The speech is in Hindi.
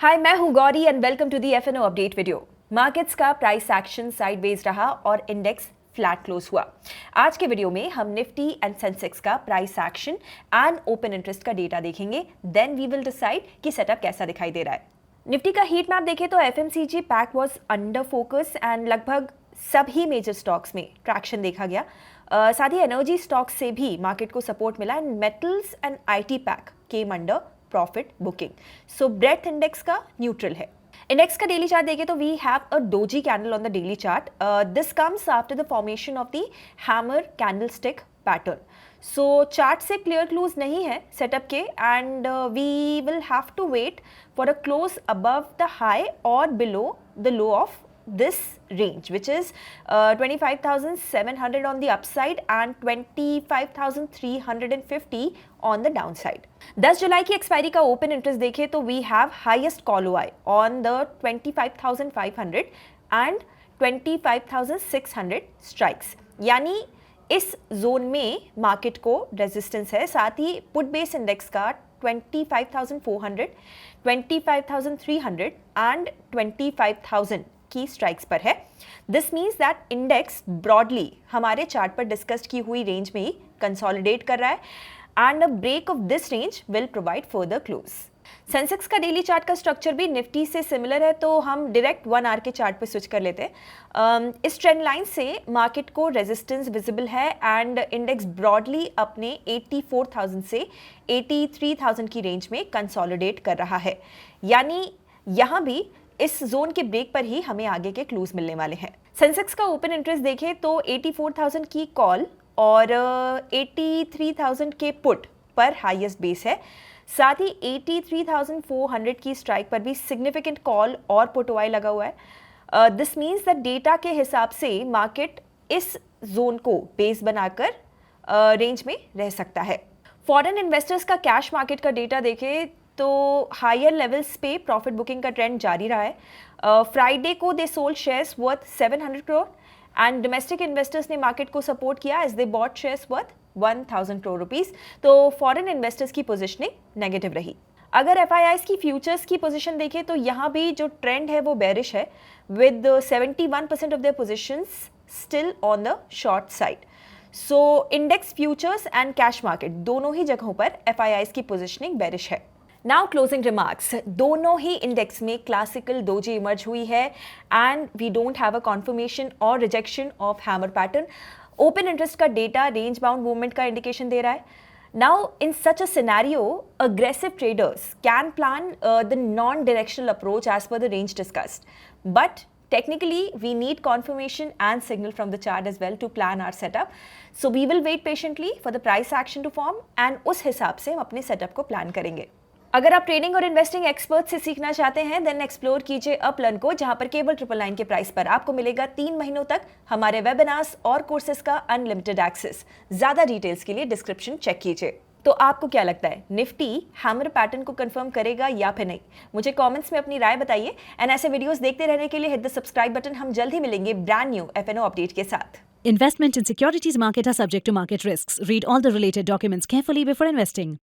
हाय, मैं हूं Gauri and welcome to the F and O update video. Markets का प्राइस एक्शन साइडवेज रहा और इंडेक्स फ्लैट क्लोज हुआ। आज के वीडियो में हम निफ्टी एंड सेंसेक्स का price action and open interest का डेटा देखेंगे। देन वी विल डिसाइड कि सेटअप कैसा दिखाई दे रहा है। निफ्टी का हीट मैप देखें तो FMCG pack was under focus and लगभग सभी मेजर स्टॉक्स में ट्रैक्शन देखा गया। साथ ही एनर्जी स्टॉक्स से भी मार्केट को सपोर्ट मिला and metals and IT pack came under profit booking. So breadth index का न्यूट्रल है। इंडेक्स का डेली चार्ट देखें तो we have a doji candle on the daily chart. This comes after the formation of the hammer candlestick pattern. So chart से क्लियर क्लोज नहीं है सेटअप के and we will have to wait for a close above the high और below the low of this range, which is 25,700 on the upside and 25,350 on the downside. 10 जुलाई की एक्सपायरी का ओपन इंटरेस्ट देखें तो we have highest call OI on the 25,500 and 25,600 strikes, यानी इस जोन में मार्केट को रेजिस्टेंस है। साथ ही पुट बेस इंडेक्स का 25,400, 25,300 एंड 25,000 की स्ट्राइक्स पर है। This means that index broadly हमारे चार्ट पर डिस्कस्ड की हुई रेंज में ही कंसोलिडेट कर रहा है and a break of this range will provide further close. Sensex का डेली चार्ट का स्ट्रक्चर भी निफ्टी से सिमिलर है, तो हम डायरेक्ट 1 आवर के चार्ट पे स्विच कर लेते हैं। इस ट्रेंड लाइन से मार्केट को रेजिस्टेंस विजिबल है एंड इंडेक्स ब्रॉडली अपने 84,000 से 83,000 की रेंज में कंसोलिडेट कर रहा है, यानी यहाँ भी इस जोन के ब्रेक पर ही हमें आगे के क्लूज मिलने वाले हैं। सेंसेक्स का ओपन इंटरेस्ट देखें तो 84,000 की कॉल और 83,000 के पुट पर हाईएस्ट बेस है। साथ ही 83,400 की स्ट्राइक पर भी सिग्निफिकेंट कॉल और पुट ओआई लगा हुआ है। दिस मीन्स दैट डेटा के हिसाब से मार्केट इस जोन को बेस बनाकर रेंज में रह सकता है। फॉरेन इन्वेस्टर्स का कैश मार्केट का डेटा देखें तो हायर लेवल्स पे प्रॉफिट बुकिंग का ट्रेंड जारी रहा है। फ्राइडे को they sold shares worth 700 crore and domestic investors ने मार्केट को सपोर्ट किया as they bought shares worth 1,000 crore rupees. तो फॉरेन इन्वेस्टर्स की पोजीशनिंग नेगेटिव रही। अगर एफआईआईज की फ्यूचर्स की पोजीशन देखें तो यहाँ भी जो ट्रेंड है वो बेरिश है with 71% of their positions still on the short side. So index futures and cash market दोनों ही जगहों पर एफआईआईज की पोजीशनिंग बेरिश है। नाउ क्लोजिंग रिमार्क्स, दोनों ही इंडेक्स में क्लासिकल डोजी इमर्ज हुई है and we don't have a confirmation और rejection of hammer pattern. Open interest का डेटा रेंज बाउंड मूवमेंट का इंडिकेशन दे रहा है। Now in such a scenario aggressive traders can plan the non directional approach as per the range discussed, but technically we need confirmation and signal from the chart as well to plan our setup. So we will wait patiently for the price action to form and उस हिसाब से हम अपने सेटअप को प्लान करेंगे। अगर आप ट्रेडिंग और इन्वेस्टिंग एक्सपर्ट से सीखना चाहते हैं देन एक्सप्लोर कीजिए अपलर्न को, जहां पर केवल 999 के प्राइस पर आपको मिलेगा 3 महीनों तक हमारे वेबिनार्स और कोर्सेज का अनलिमिटेड एक्सेस। ज्यादा डिटेल्स के लिए डिस्क्रिप्शन चेक कीजिए। तो आपको क्या लगता है, निफ्टी हैमर पैटर्न को कंफर्म करेगा या फिर नहीं? मुझे कमेंट्स में अपनी राय बताइए एंड ऐसे वीडियोस देखते रहने के लिए हिट द सब्सक्राइब बटन। हम जल्द ही मिलेंगे ब्रांड न्यू एफएनओ अपडेट के साथ। Investment in securities market are subject to market risks. Read all the related documents carefully before investing.